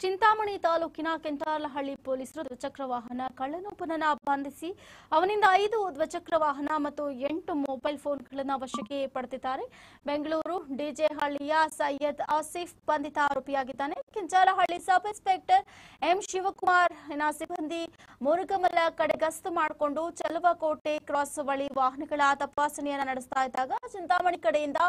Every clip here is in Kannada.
ಚಿಂತಾಮಣಿ ತಾಲೂಕಿನ ಕೆಂಟಾಲಹಳ್ಳಿ ಪೊಲೀಸರು ದ್ವಿಚಕ್ರ ವಾಹನ ಕಳ್ಳನೊಬ್ಬನನ್ನ ಬಂಧಿಸಿ ಅವನಿಂದ 5 ದ್ವಿಚಕ್ರ ವಾಹನ ಮತ್ತು 8 ಮೊಬೈಲ್ ಫೋನ್ಗಳನ್ನು ವಶಕ್ಕೆ ಪಡೆದಿದ್ದಾರೆ. ಬೆಂಗಳೂರು ಡಿಜೆಹಳ್ಳಿಯ ಸೈಯದ್ ಆಸಿಫ್ ಬಂಧಿತ ಆರೋಪಿಯಾಗಿದ್ದಾನೆ. ಕೆಂಟಾಲಹಳ್ಳಿ ಸಬ್ ಇನ್ಸ್ಪೆಕ್ಟರ್ ಎಂ ಶಿವಕುಮಾರ್ ಸಿಬ್ಬಂದಿ ಮುರುಗಮಲ ಕಡೆ ಗಸ್ತು ಮಾಡಿಕೊಂಡು ಚಲುವಕೋಟೆ ಕ್ರಾಸ್ ಬಳಿ ವಾಹನಗಳ ತಪಾಸಣೆಯನ್ನು ನಡೆಸ್ತಾ ಇದ್ದಾಗ ಚಿಂತಾಮಣಿ ಕಡೆಯಿಂದ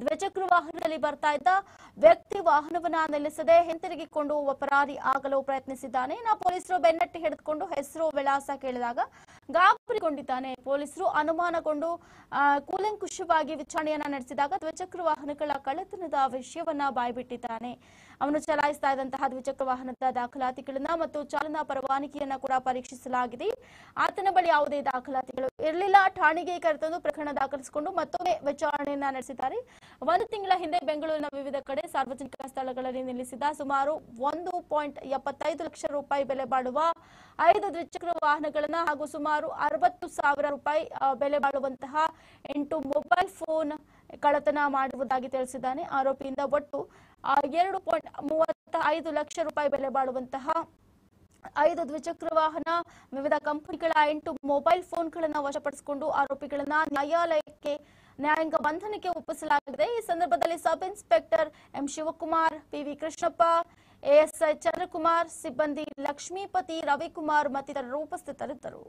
ದ್ವಿಚಕ್ರ ವಾಹನದಲ್ಲಿ ಬರ್ತಾ ಇದ್ದ ವ್ಯಕ್ತಿ ವಾಹನವನ್ನ ನಿಲ್ಲಿಸದೆ ಹಿಂತಿರುಗಿಕೊಂಡು ಪರಾರಿ ಆಗಲು ಪ್ರಯತ್ನಿಸಿದ್ದಾನೆ. ಪೊಲೀಸರು ಬೆನ್ನಟ್ಟಿ ಹಿಡಿದುಕೊಂಡು ಹೆಸರು ವಿಳಾಸ ಕೇಳಿದಾಗ ಗಾಬರಿಗೊಂಡಿದ್ದಾನೆ. ಪೊಲೀಸರು ಅನುಮಾನಗೊಂಡು ಕೂಲಂಕುಷವಾಗಿ ವಿಚಾರಣೆಯನ್ನ ನಡೆಸಿದಾಗ ದ್ವಿಚಕ್ರ ವಾಹನಗಳ ಕಳ್ಳತನದ ವಿಷಯವನ್ನ ಬಾಯ್ಬಿಟ್ಟಿದ್ದಾನೆ. ಅವನು ಚಲಾಯಿಸ್ತಾ ಇದ್ದಂತಹ ದ್ವಿಚಕ್ರ ವಾಹನದ ದಾಖಲಾತಿಗಳನ್ನ ಮತ್ತು ಚಾಲನಾ ಪರವಾನಗಿಯನ್ನ ಕೂಡ ಪರೀಕ್ಷಿಸಲಾಗಿದೆ. ಆತನ ಬಳಿ ಯಾವುದೇ ದಾಖಲಾತಿಗಳು ಇರಲಿಲ್ಲ. ಠಾಣೆಗೆ ಕರೆತಂದು ಪ್ರಕರಣ ದಾಖಲಿಸಿಕೊಂಡು ಮತ್ತೊಮ್ಮೆ ವಿಚಾರಣೆಯನ್ನ ನಡೆಸಿದ್ದಾರೆ. 1 ತಿಂಗಳ ಹಿಂದೆ ಬೆಂಗಳೂರಿನ ವಿವಿಧ ಕಡೆ ಸಾರ್ವಜನಿಕ ಸ್ಥಳಗಳಲ್ಲಿ ನಿಲ್ಲಿಸಿದ ಸುಮಾರು 1.75 ಲಕ್ಷ ರೂಪಾಯಿ ಬೆಲೆ ಬಾಳುವ 5 ದ್ವಿಚಕ್ರ ವಾಹನಗಳನ್ನ ಹಾಗೂ ಸುಮಾರು 60,000 ರೂಪಾಯಿ ಬೆಲೆ ಬಾಳುವಂತಹ 8 ಮೊಬೈಲ್ ಫೋನ್ ಕಳ್ಳತನ ಮಾಡುವುದಾಗಿ ತಿಳಿಸಿದ್ದಾನೆ. ಆರೋಪಿಯಿಂದ ಒಟ್ಟು 2.35 ಲಕ್ಷ ರೂಪಾಯಿ ಬೆಲೆ ಬಾಳುವಂತಹ 5 ದ್ವಿಚಕ್ರ ವಾಹನ, ವಿವಿಧ ಕಂಪನಿಗಳ 8 ಮೊಬೈಲ್ ಫೋನ್ಗಳನ್ನು ವಶಪಡಿಸಿಕೊಂಡು ಆರೋಪಿಗಳನ್ನ ನ್ಯಾಯಾಂಗ ಬಂಧನಕ್ಕೆ ಒಪ್ಪಿಸಲಾಗಿದೆ. ಈ ಸಂದರ್ಭದಲ್ಲಿ sub inspector M Shivakumar, PV Krishnappa, ASI Chandrakumar, ಸಿಬ್ಬಂದಿ ಲಕ್ಷ್ಮೀಪತಿ, ರವಿಕುಮಾರ್ ಮತ್ತಿತರರು ಉಪಸ್ಥಿತರಿದ್ದರು.